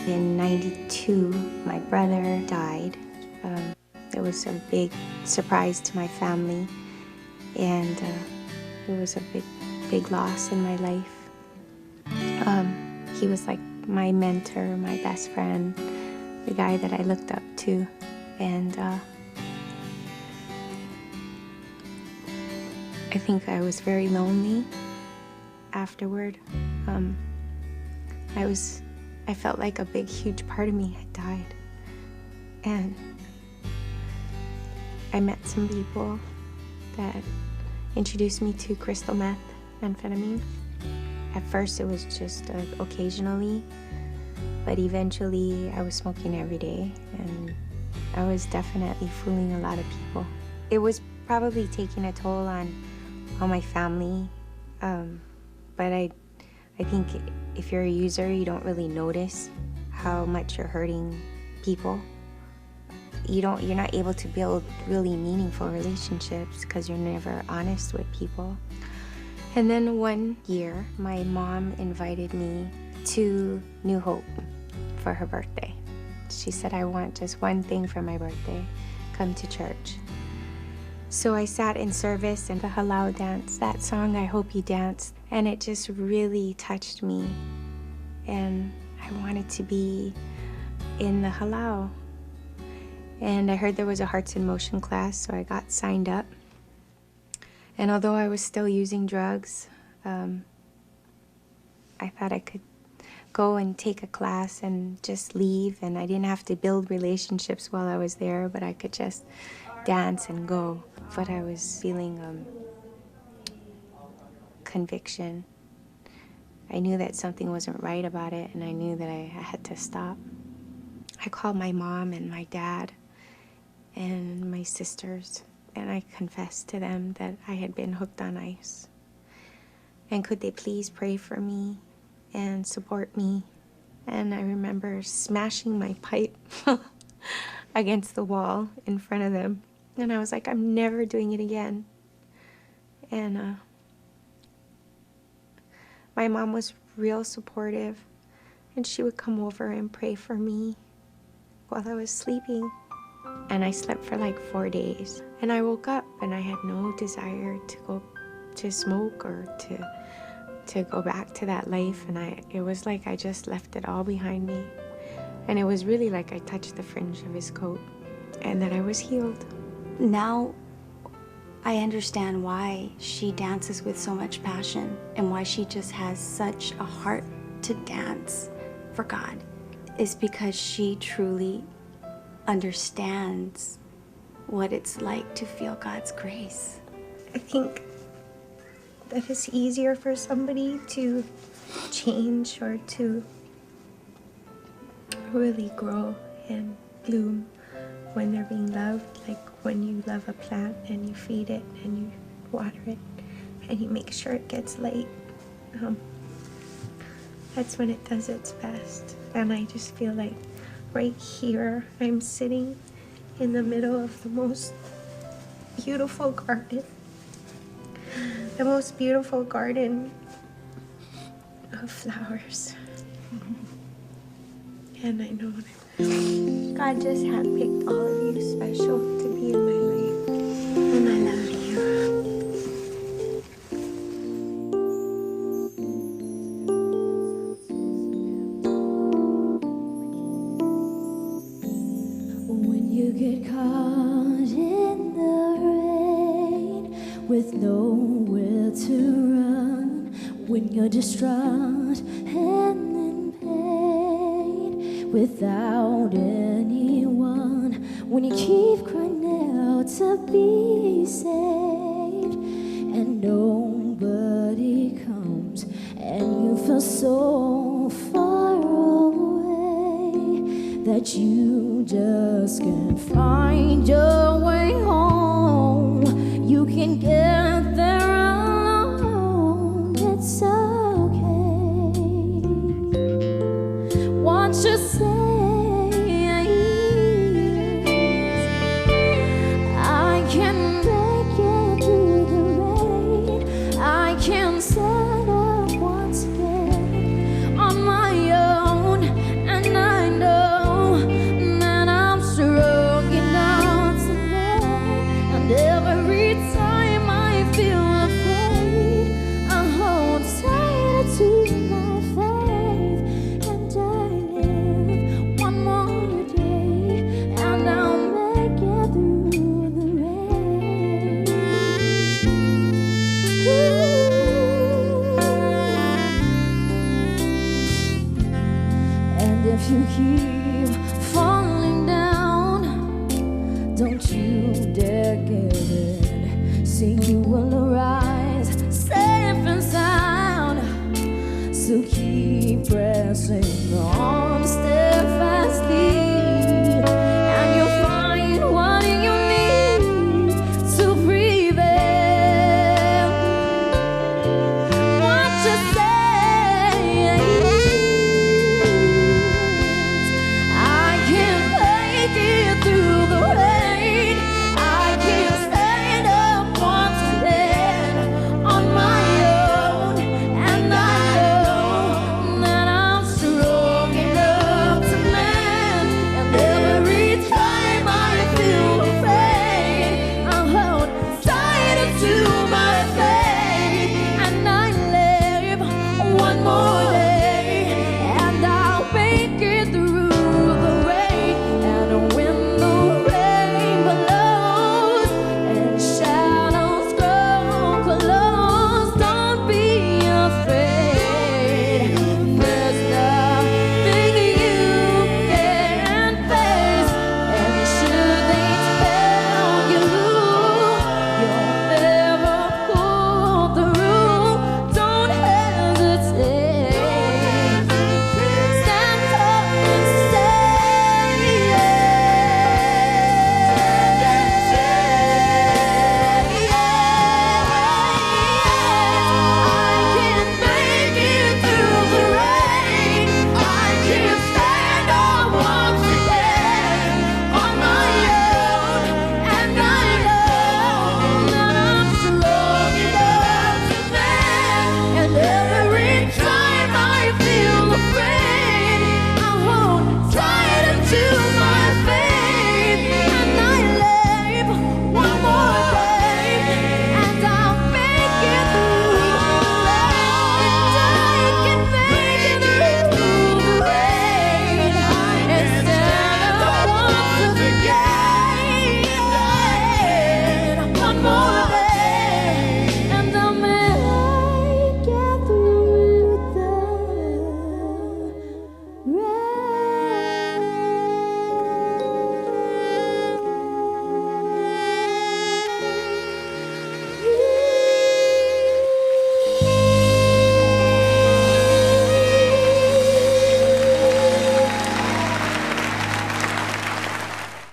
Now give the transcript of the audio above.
In '92, my brother died. It was a big surprise to my family, and it was a big loss in my life. He was like my mentor, my best friend, the guy that I looked up to, and I think I was very lonely afterward. I felt like a big, huge part of me had died. And I met some people that introduced me to crystal meth, amphetamine. At first it was just occasionally, but eventually I was smoking every day, and I was definitely fooling a lot of people. It was probably taking a toll on my family, but I think if you're a user, you don't really notice how much you're hurting people. You're not able to build really meaningful relationships because you're never honest with people. And then one year, my mom invited me to New Hope for her birthday. She said, I want just one thing for my birthday, come to church. So I sat in service and the Halau dance, that song, I Hope You Dance, and it just really touched me. And I wanted to be in the Halau. And I heard there was a Hearts in Motion class, so I got signed up. And although I was still using drugs, I thought I could go and take a class and just leave, and I didn't have to build relationships while I was there, but I could just dance and go. But I was feeling conviction. I knew that something wasn't right about it, and I knew that I had to stop. I called my mom and my dad and my sisters, and I confessed to them that I had been hooked on ice. And could they please pray for me and support me? And I remember smashing my pipe against the wall in front of them. And I was like, I'm never doing it again. And my mom was real supportive, and she would come over and pray for me while I was sleeping. And I slept for like 4 days. And I woke up and I had no desire to go to smoke or to go back to that life. And it was like I just left it all behind me. And it was really like I touched the fringe of his coat and that I was healed. Now I understand why she dances with so much passion and why she just has such a heart to dance for God. It's because she truly understands what it's like to feel God's grace. I think that it's easier for somebody to change or to really grow and bloom when they're being loved, like when you love a plant and you feed it and you water it and you make sure it gets light. That's when it does its best. And I just feel like right here I'm sitting in the middle of the most beautiful garden. The most beautiful garden of flowers. And I know that God just handpicked all of you special to be in my life. And I love you. When you get caught in the rain with nowhere to run, when you're distraught and in pain without anyone, when you keep crying out to be saved and nobody comes, and you feel so far away that you just can't find your way home. You can get there alone, it's okay. What you say is, I can make it through the rain, I can stand up once again on my own, and I if you keep falling down, don't you dare give in. See, you will arise safe and sound. So keep pressing on, stay